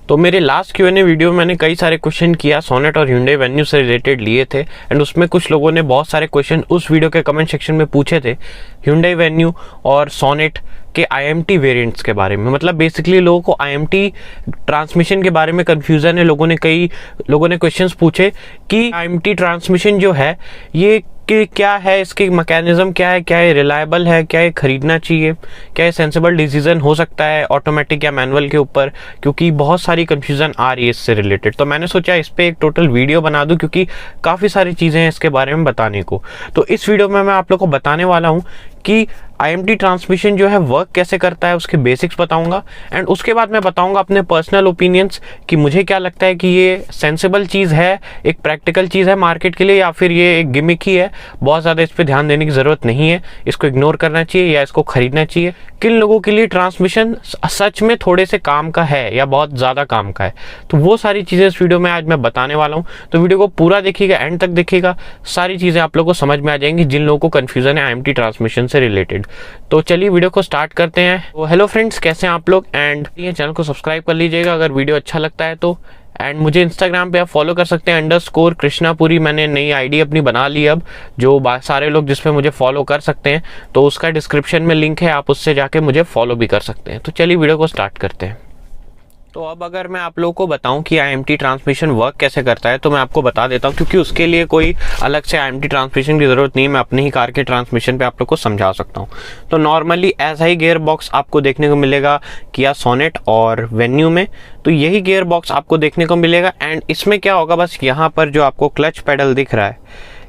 तो मेरे last Q&A video में मैंने कई सारे क्वेश्चन किया सोनेट और Hyundai वेन्यू से रिलेटेड लिए थे एंड उसमें कुछ लोगों ने बहुत सारे क्वेश्चन उस वीडियो के कमेंट सेक्शन में पूछे थे Hyundai वेन्यू और सोनेट के IMT वेरिएंट्स के बारे में। मतलब बेसिकली लोगों को IMT ट्रांसमिशन के बारे में कन्फ्यूज़न है। कई लोगों ने क्वेश्चंस पूछे कि IMT ट्रांसमिशन जो है ये कि क्या है, इसकी मैकेनिज्म क्या है, क्या ये रिलायबल है, क्या ये खरीदना चाहिए, क्या ये सेंसिबल डिसीजन हो सकता है ऑटोमेटिक या मैनुअल के ऊपर, क्योंकि बहुत सारी कन्फ्यूज़न आ रही है इससे रिलेटेड। तो मैंने सोचा इस पर एक टोटल वीडियो बना दूं क्योंकि काफ़ी सारी चीज़ें हैं इसके बारे में बताने को। तो इस वीडियो में मैं आप लोग को बताने वाला हूँ कि IMT ट्रांसमिशन जो है वर्क कैसे करता है, उसके बेसिक्स बताऊंगा एंड उसके बाद मैं बताऊंगा अपने पर्सनल ओपिनियंस कि मुझे क्या लगता है कि ये सेंसिबल चीज़ है, एक प्रैक्टिकल चीज़ है मार्केट के लिए, या फिर ये एक गिमिक ही है, बहुत ज़्यादा इस पर ध्यान देने की ज़रूरत नहीं है, इसको इग्नोर करना चाहिए या इसको खरीदना चाहिए। किन लोगों के लिए ट्रांसमिशन सच में थोड़े से काम का है या बहुत ज़्यादा काम का है, तो वो सारी चीज़ें इस वीडियो में आज मैं बताने वाला हूँ। तो वीडियो को पूरा देखिएगा, एंड तक देखिएगा, सारी चीज़ें आप लोगों को समझ में आ जाएंगी जिन लोगों को कन्फ्यूज़न है IMT ट्रांसमिशन से रिलेटेड। तो चलिए वीडियो को स्टार्ट करते हैं। तो हेलो फ्रेंड्स, कैसे हैं आप लोग, एंड ये चैनल को सब्सक्राइब कर लीजिएगा अगर वीडियो अच्छा लगता है तो। एंड मुझे इंस्टाग्राम पे आप फॉलो कर सकते हैं _कृष्णापुरी। मैंने नई आईडी अपनी बना ली अब, जो सारे लोग जिस पे मुझे फॉलो कर सकते हैं, तो उसका डिस्क्रिप्शन में लिंक है, आप उससे जाके मुझे फॉलो भी कर सकते हैं। तो चलिए वीडियो को स्टार्ट करते हैं। तो अब अगर मैं आप लोगों को बताऊं कि IMT ट्रांसमिशन वर्क कैसे करता है तो मैं आपको बता देता हूं, क्योंकि उसके लिए कोई अलग से IMT ट्रांसमिशन की ज़रूरत नहीं है। मैं अपने ही कार के ट्रांसमिशन पे आप लोग को समझा सकता हूं। तो नॉर्मली ऐसा ही गियर बॉक्स आपको देखने को मिलेगा किया सोनेट और वेन्यू में, तो यही गियर बॉक्स आपको देखने को मिलेगा। एंड इसमें क्या होगा, बस यहाँ पर जो आपको क्लच पेडल दिख रहा है,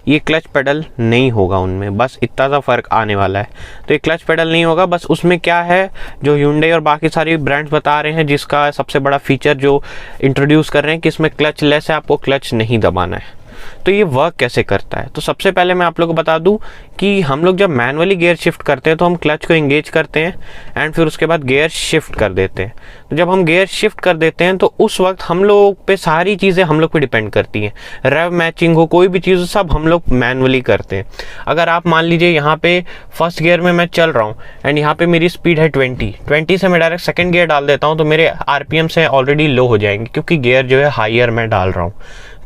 ये क्लच पेडल नहीं होगा उनमें, बस इतना सा फ़र्क आने वाला है। तो ये क्लच पेडल नहीं होगा, बस उसमें क्या है जो Hyundai और बाकी सारी ब्रांड्स बता रहे हैं, जिसका सबसे बड़ा फीचर जो इंट्रोड्यूस कर रहे हैं कि इसमें क्लच लेस है, आपको क्लच नहीं दबाना है। तो ये वर्क कैसे करता है, तो सबसे पहले मैं आप लोग को बता दूं कि हम लोग जब मैनुअली गियर शिफ्ट करते हैं तो हम क्लच को एंगेज करते हैं एंड फिर उसके बाद गियर शिफ्ट कर देते हैं। तो जब हम गियर शिफ्ट कर देते हैं तो उस वक्त हम लोग पे सारी चीज़ें हम लोग पे डिपेंड करती हैं। रेव मैचिंग हो, कोई भी चीज़, सब हम लोग मैनुअली करते हैं। अगर आप मान लीजिए यहाँ पे फर्स्ट गियर में मैं चल रहा हूँ एंड यहाँ पे मेरी स्पीड है 20 से मैं डायरेक्ट सेकेंड गियर डाल देता हूँ तो मेरे RPM से ऑलरेडी लो हो जाएंगे, क्योंकि गियर जो है हाइयर मैं डाल रहा हूँ।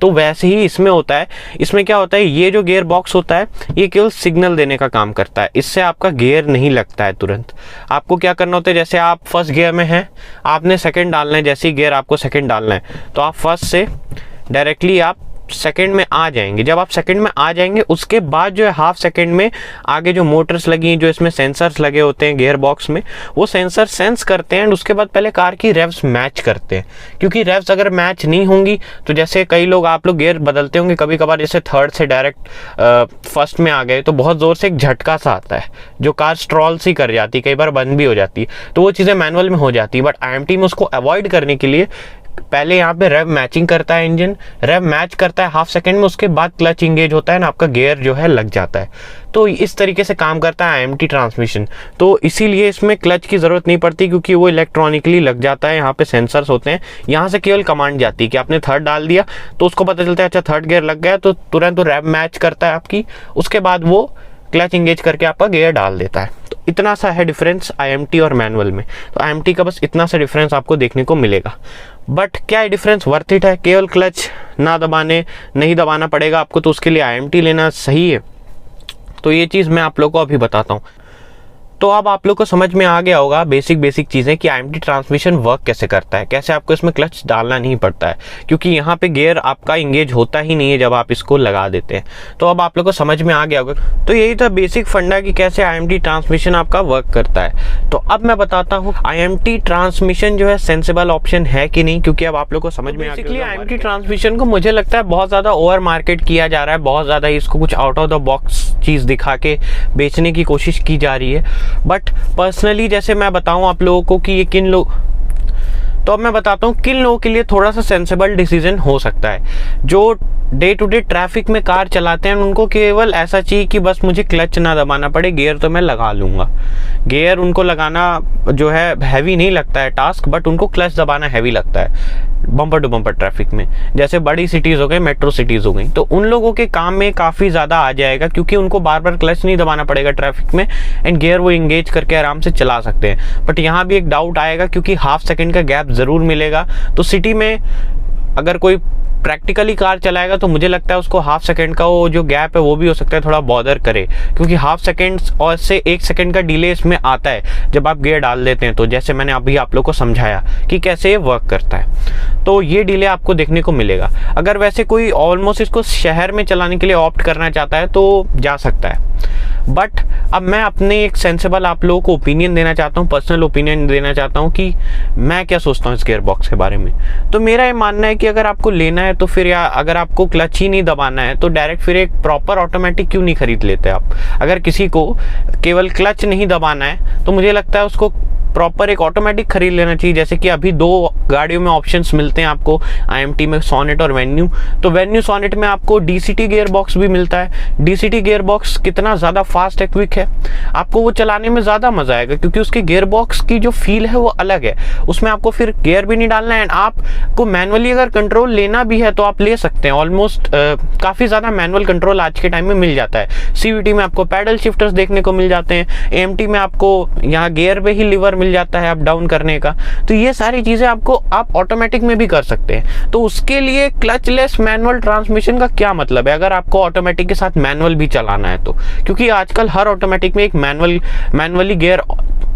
तो वैसे ही इसमें होता है। इसमें क्या होता है, ये जो गियर बॉक्स होता है ये केवल सिग्नल देने का काम करता है, इससे आपका गियर नहीं लगता है तुरंत। आपको क्या करना होता है, जैसे आप फर्स्ट गियर में हैं, आपने सेकंड डालना है, जैसे ही गियर आपको सेकंड डालना है तो आप फर्स्ट से डायरेक्टली आप सेकंड में आ जाएंगे। जब आप सेकंड में आ जाएंगे उसके बाद जो है हाफ सेकंड में आगे जो मोटर्स लगी हैं, जो इसमें सेंसर्स लगे होते हैं गियर बॉक्स में, वो सेंसर सेंस करते हैं एंड उसके बाद पहले कार की रेव्स मैच करते हैं। क्योंकि रेव्स अगर मैच नहीं होंगी तो जैसे कई लोग, आप लोग गियर बदलते होंगे कभी कभार, जैसे थर्ड से डायरेक्ट फर्स्ट में आ गए तो बहुत ज़ोर से एक झटका सा आता है, जो कार स्ट्रॉल सी कर जाती है, कई बार बंद भी हो जाती है। तो वो चीज़ें मैनुअल में हो जाती है, बट IMT में उसको अवॉइड करने के लिए पहले यहाँ पे रेव मैचिंग करता है, इंजन रेव मैच करता है हाफ सेकंड में, उसके बाद क्लच इंगेज होता है ना, आपका गियर जो है लग जाता है। तो इस तरीके से काम करता है IMT ट्रांसमिशन। तो इसीलिए इसमें क्लच की ज़रूरत नहीं पड़ती, क्योंकि वो इलेक्ट्रॉनिकली लग जाता है। यहाँ पे सेंसर्स होते हैं, यहाँ से केवल कमांड जाती है कि आपने थर्ड डाल दिया तो उसको पता चलता है अच्छा थर्ड गियर लग गया, तो तुरंत वो रेव मैच करता है आपकी, उसके बाद वो क्लच इंगेज करके आपका गियर डाल देता है। तो इतना सा है डिफरेंस IMT और मैनुअल में। तो IMT का बस इतना सा डिफरेंस आपको देखने को मिलेगा। बट क्या डिफरेंस वर्थ इट है, केवल क्लच नहीं दबाना पड़ेगा आपको, तो उसके लिए IMT लेना सही है। तो ये चीज़ मैं आप लोग को अभी बताता हूँ। तो अब आप लोग को समझ में आ गया होगा बेसिक चीज़ें कि IMT ट्रांसमिशन वर्क कैसे करता है, कैसे आपको इसमें क्लच डालना नहीं पड़ता है, क्योंकि यहाँ पे गियर आपका इंगेज होता ही नहीं है जब आप इसको लगा देते हैं। तो अब आप लोग को समझ में आ गया होगा। तो यही था बेसिक फंडा कि कैसे IMT ट्रांसमिशन आपका वर्क करता है। तो अब मैं बताता हूँ IMT ट्रांसमिशन जो है सेंसिबल ऑप्शन है कि नहीं, क्योंकि अब आप लोग को समझ में आ गया। IMT ट्रांसमिशन को मुझे लगता है बहुत ज़्यादा ओवर मार्केट किया जा रहा है, बहुत ज़्यादा इसको कुछ आउट ऑफ द बॉक्स चीज़ दिखा के बेचने की कोशिश की जा रही है। बट पर्सनली जैसे मैं बताऊं आप लोगों को कि ये किन लोग, तो अब मैं बताता हूँ किन लोगों के लिए थोड़ा सा सेंसिबल डिसीजन हो सकता है। जो डे टू डे ट्रैफिक में कार चलाते हैं उनको केवल ऐसा चाहिए कि बस मुझे क्लच ना दबाना पड़े, गियर तो मैं लगा लूँगा। गियर उनको लगाना जो है हैवी नहीं लगता है टास्क, बट उनको क्लच दबाना हैवी लगता है। बम्पर टू बम्पर ट्रैफिक में, जैसे बड़ी सिटीज़ हो गई, मेट्रो सिटीज़ हो गई, तो उन लोगों के काम में काफ़ी ज़्यादा आ जाएगा, क्योंकि उनको बार बार क्लच नहीं दबाना पड़ेगा ट्रैफिक में, एंड गियर वो इंगेज करके आराम से चला सकते हैं। बट यहाँ भी एक डाउट आएगा, क्योंकि हाफ सेकेंड का गैप ज़रूर मिलेगा। तो सिटी में अगर कोई प्रैक्टिकली कार चलाएगा तो मुझे लगता है उसको हाफ सेकंड का वो जो गैप है वो भी हो सकता है थोड़ा बॉदर करे, क्योंकि हाफ सेकंड और से 1 सेकंड का डिले इसमें आता है जब आप गियर डाल देते हैं। तो जैसे मैंने अभी आप लोग को समझाया कि कैसे ये वर्क करता है, तो ये डिले आपको देखने को मिलेगा। अगर वैसे कोई ऑलमोस्ट इसको शहर में चलाने के लिए ऑप्ट करना चाहता है तो जा सकता है। बट अब मैं अपने एक सेंसेबल आप लोगों को ओपिनियन देना चाहता हूँ, पर्सनल ओपिनियन देना चाहता हूँ कि मैं क्या सोचता हूँ इस गियर बॉक्स के बारे में। तो मेरा ये मानना है कि अगर आपको लेना है तो फिर, या अगर आपको क्लच ही नहीं दबाना है तो डायरेक्ट फिर एक प्रॉपर ऑटोमेटिक क्यों नहीं खरीद लेते आप। अगर किसी को केवल क्लच नहीं दबाना है तो मुझे लगता है उसको प्रॉपर एक ऑटोमेटिक खरीद लेना चाहिए। जैसे कि अभी 2 गाड़ियों में ऑप्शंस मिलते हैं आपको, IMT में सोनेट और वेन्यू। तो वेन्यू सोनेट में आपको DCT गियर बॉक्स भी मिलता है। DCT गियर बॉक्स कितना ज़्यादा फास्ट है, क्विक है, आपको वो चलाने में ज़्यादा मज़ा आएगा, क्योंकि उसके गियर बॉक्स की जो फील है वो अलग है। उसमें आपको फिर गियर भी नहीं डालना है, एंड आपको मैनुअली अगर कंट्रोल लेना भी है तो आप ले सकते हैं। ऑलमोस्ट काफ़ी ज़्यादा मैनुअल कंट्रोल आज के टाइम में मिल जाता है। CVT में आपको पैडल शिफ्टर्स देखने को मिल जाते हैं, AMT में आपको यहाँ गियर पे ही लीवर मिल जाता है अप डाउन करने का। तो ये सारी चीजें आपको आप ऑटोमेटिक में भी कर सकते हैं। तो उसके लिए क्लचलेस मैनुअल ट्रांसमिशन का क्या मतलब है, अगर आपको ऑटोमेटिक के साथ मैनुअल भी चलाना है तो, क्योंकि आजकल हर ऑटोमेटिक में एक मैनुअली गियर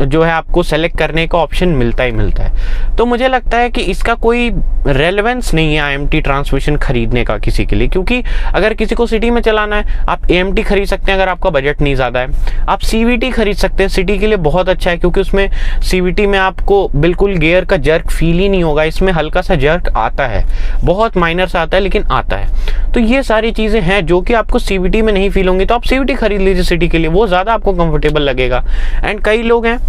जो है आपको सेलेक्ट करने का ऑप्शन मिलता ही मिलता है। तो मुझे लगता है कि इसका कोई रेलेवेंस नहीं है IMT ट्रांसमिशन खरीदने का किसी के लिए, क्योंकि अगर किसी को सिटी में चलाना है आप AMT खरीद सकते हैं, अगर आपका बजट नहीं ज़्यादा है। आप CVT खरीद सकते हैं, सिटी के लिए बहुत अच्छा है, क्योंकि उसमें CVT में आपको बिल्कुल गियर का जर्क फील ही नहीं होगा। इसमें हल्का सा जर्क आता है, बहुत माइनर सा आता है लेकिन आता है। तो ये सारी चीज़ें हैं जो कि आपको CVT में नहीं फील होंगी, तो आप CVT खरीद लीजिए सिटी के लिए, वो ज़्यादा आपको कंफर्टेबल लगेगा। एंड कई लोग हैं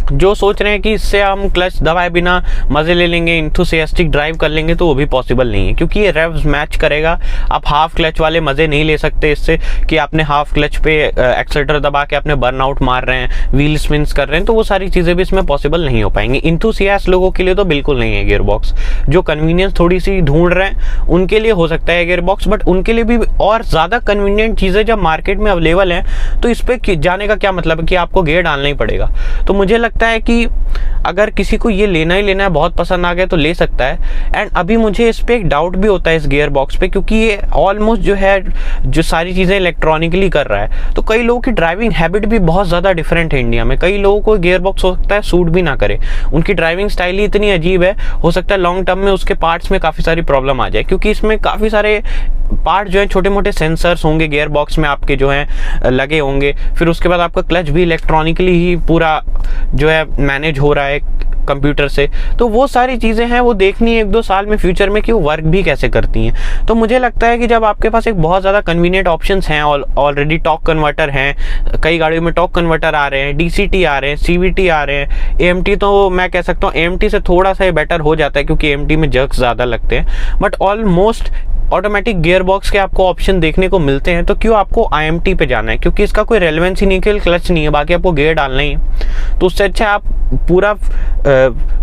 जो सोच रहे हैं कि इससे हम क्लच दबाए बिना मज़े ले लेंगे, इंथुसियास्टिक ड्राइव कर लेंगे, तो वो भी पॉसिबल नहीं है, क्योंकि ये रेव्स मैच करेगा। आप हाफ क्लच वाले मज़े नहीं ले सकते इससे, कि आपने हाफ क्लच पे एक्सेलेरेटर दबा के आपने बर्नआउट मार रहे हैं, व्हील स्पिन्स कर रहे हैं, तो वो सारी चीज़ें भी इसमें पॉसिबल नहीं हो पाएंगी। इंथुसियास्ट लोगों के लिए तो बिल्कुल नहीं है गियर बॉक्स। जो कन्वीनियंस थोड़ी सी ढूंढ रहे हैं उनके लिए हो सकता है गियर बॉक्स, बट उनके लिए भी और ज़्यादा कन्वीनियंट चीज़ें जब मार्केट में अवेलेबल हैं तो इस पर जाने का क्या मतलब है कि आपको गियर डालना ही पड़ेगा। तो मुझे लगता है कि अगर किसी को ये लेना ही लेना है, बहुत पसंद आ गया तो ले सकता है। एंड अभी मुझे इस पे एक डाउट भी होता है इस गियर बॉक्स पे, क्योंकि ये ऑलमोस्ट जो है जो सारी चीज़ें इलेक्ट्रॉनिकली कर रहा है, तो कई लोगों की ड्राइविंग हैबिट भी बहुत ज़्यादा डिफरेंट है इंडिया में। कई लोगों को गियर बॉक्स हो सकता है सूट भी ना करे, उनकी ड्राइविंग स्टाइल ही इतनी अजीब है, हो सकता है लॉन्ग टर्म में उसके पार्ट्स में काफ़ी सारी प्रॉब्लम आ जाए, क्योंकि इसमें काफ़ी सारे पार्ट जो है छोटे मोटे सेंसर्स होंगे गियर बॉक्स में आपके जो हैं लगे होंगे। फिर उसके बाद आपका क्लच भी इलेक्ट्रॉनिकली ही पूरा जो है मैनेज हो रहा है कंप्यूटर से। तो वो सारी चीज़ें हैं, वो देखनी है 1-2 साल में फ्यूचर में कि वो वर्क भी कैसे करती हैं। तो मुझे लगता है कि जब आपके पास एक बहुत ज़्यादा कन्वीनियंट ऑप्शंस हैं, ऑलरेडी टॉर्क कन्वर्टर हैं, कई गाड़ियों में टॉर्क कन्वर्टर आ रहे हैं, DCT आ रहे हैं, CVT आ रहे हैं, AMT तो मैं कह सकता हूँ AMT से थोड़ा सा बेटर हो जाता है, क्योंकि AMT में जर्क्स ज़्यादा लगते हैं, but almost automatic gear box के आपको ऑप्शन देखने को मिलते हैं। तो क्यों आपको IMT पे जाना है, क्योंकि इसका कोई रेलेवेंस ही नहीं, कि क्लच नहीं है, बाकी आपको गियर डालना ही है। तो उससे अच्छा आप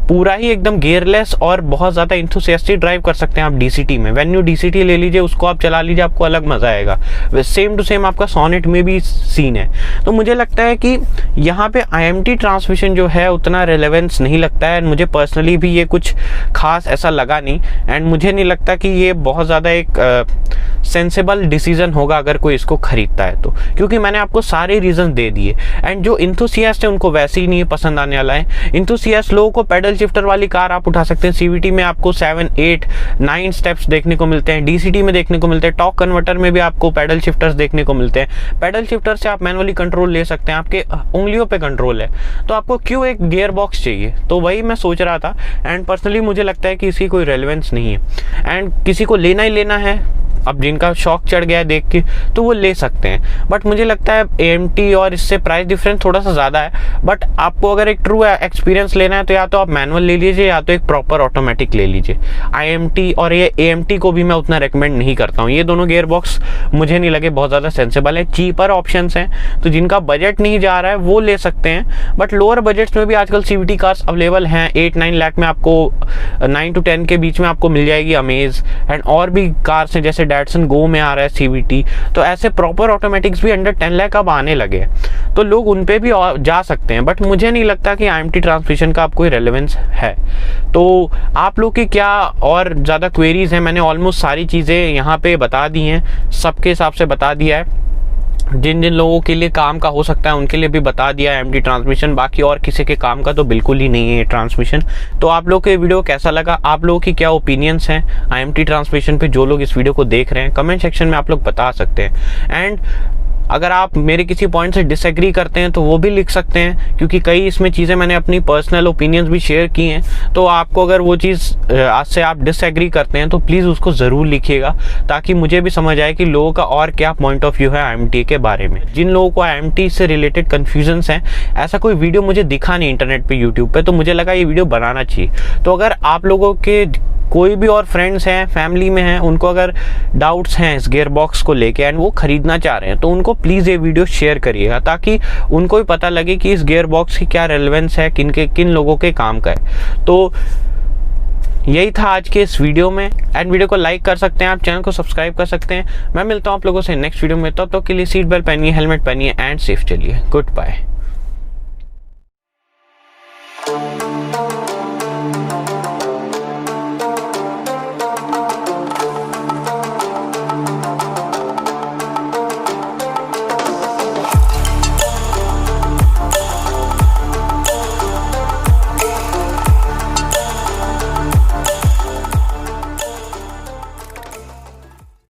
पूरा ही एकदम गियरलेस और बहुत ज़्यादा इंथुसियास्टिक ड्राइव कर सकते हैं आप DCT में। वेन्यू DCT ले लीजिए, उसको आप चला लीजिए, आपको अलग मज़ा आएगा। सेम टू सेम आपका सोनेट में भी सीन है। तो मुझे लगता है कि यहाँ पे IMT ट्रांसमिशन जो है उतना रेलेवेंस नहीं लगता है, एंड मुझे पर्सनली भी ये कुछ खास ऐसा लगा नहीं, एंड मुझे नहीं लगता कि ये बहुत ज़्यादा एक सेंसेबल डिसीजन होगा अगर कोई इसको खरीदता है तो, क्योंकि मैंने आपको सारे रीजन दे दिए। एंड जो इंथुसियास्ट है उनको वैसे ही नहीं पसंद आने वाला है। इंथुसियास्ट लोगों को पैडल शिफ्टर वाली कार आप उठा सकते हैं। CVT में आपको 7, 8, 9 स्टेप्स देखने को मिलते हैं, DCT में देखने को मिलते हैं, टॉर्क कन्वर्टर में भी आपको पैडल शिफ्टर्स देखने को मिलते हैं। पैडल शिफ्टर से आप मैनुअली कंट्रोल ले सकते हैं, आपके उंगलियों पे कंट्रोल है, तो आपको क्यों एक गियर बॉक्स चाहिए। तो वही मैं सोच रहा था, एंड पर्सनली मुझे लगता है कि इसकी कोई रेलेवेंस नहीं है। एंड किसी को लेना ही लेना है अब जिनका शौक चढ़ गया है देख के तो वो ले सकते हैं। बट मुझे लगता है AMT और इससे प्राइस डिफरेंस थोड़ा सा ज़्यादा है। बट आपको अगर एक ट्रू एक्सपीरियंस लेना है तो या तो आप मैनुअल ले लीजिए या तो एक प्रॉपर ऑटोमेटिक ले लीजिए। IMT और ये AMT को भी मैं उतना रिकमेंड नहीं करता हूँ। ये दोनों गियर बॉक्स मुझे नहीं लगे बहुत ज़्यादा सेंसेबल है। चीपर ऑप्शंस हैं तो जिनका बजट नहीं जा रहा है वो ले सकते हैं। बट लोअर बजट्स में भी आजकल CVT कार्स अवेलेबल हैं। 8-9 लाख में आपको 9 to 10 के बीच में आपको मिल जाएगी अमेज एंड और भी कार्स हैं जैसे डैटसन गो में आ रहा है CVT। तो ऐसे प्रॉपर ऑटोमेटिक्स भी अंडर 10 लाख अब आने लगे तो लोग उन पे भी जा सकते हैं। बट मुझे नहीं लगता कि IMT ट्रांसमिशन का आपको रेलेवेंस है। तो आप लोग की क्या और ज़्यादा क्वेरीज हैं, मैंने ऑलमोस्ट सारी चीज़ें यहाँ पे बता दी हैं, सबके हिसाब से बता दिया है। जिन जिन लोगों के लिए काम का हो सकता है उनके लिए भी बता दिया है IMT ट्रांसमिशन। बाकी और किसी के काम का तो बिल्कुल ही नहीं है ये ट्रांसमिशन। तो आप लोग को ये वीडियो कैसा लगा, आप लोगों की क्या ओपिनियंस हैं IMT ट्रांसमिशन पे, जो लोग इस वीडियो को देख रहे हैं कमेंट सेक्शन में आप लोग बता सकते हैं। एंड अगर आप मेरे किसी पॉइंट से डिसएग्री करते हैं तो वो भी लिख सकते हैं, क्योंकि कई इसमें चीज़ें मैंने अपनी पर्सनल ओपिनियंस भी शेयर की हैं। तो आपको अगर वो चीज़ आज से आप डिसएग्री करते हैं तो प्लीज़ उसको ज़रूर लिखिएगा, ताकि मुझे भी समझ आए कि लोगों का और क्या पॉइंट ऑफ व्यू है IMT के बारे में। जिन लोगों को IMT से रिलेटेड कन्फ्यूजन्स हैं, ऐसा कोई वीडियो मुझे दिखा नहीं इंटरनेट पर, यूट्यूब पर, तो मुझे लगा ये वीडियो बनाना चाहिए। तो अगर आप लोगों के कोई भी और फ्रेंड्स हैं, फैमिली में हैं, उनको अगर डाउट्स हैं इस गियर बॉक्स को लेके एंड वो ख़रीदना चाह रहे हैं तो उनको प्लीज़ ये वीडियो शेयर करिएगा, ताकि उनको भी पता लगे कि इस गियर बॉक्स की क्या रेलेवेंस है, किन लोगों के काम का है। तो यही था आज के इस वीडियो में। एंड वीडियो को लाइक कर सकते हैं, आप चैनल को सब्सक्राइब कर सकते हैं। मैं मिलता हूँ आप लोगों से नेक्स्ट वीडियो में। तब तक के लिए सीट बेल्ट पहनिए, हेलमेट पहनिए एंड सेफ चलिए। Good bye.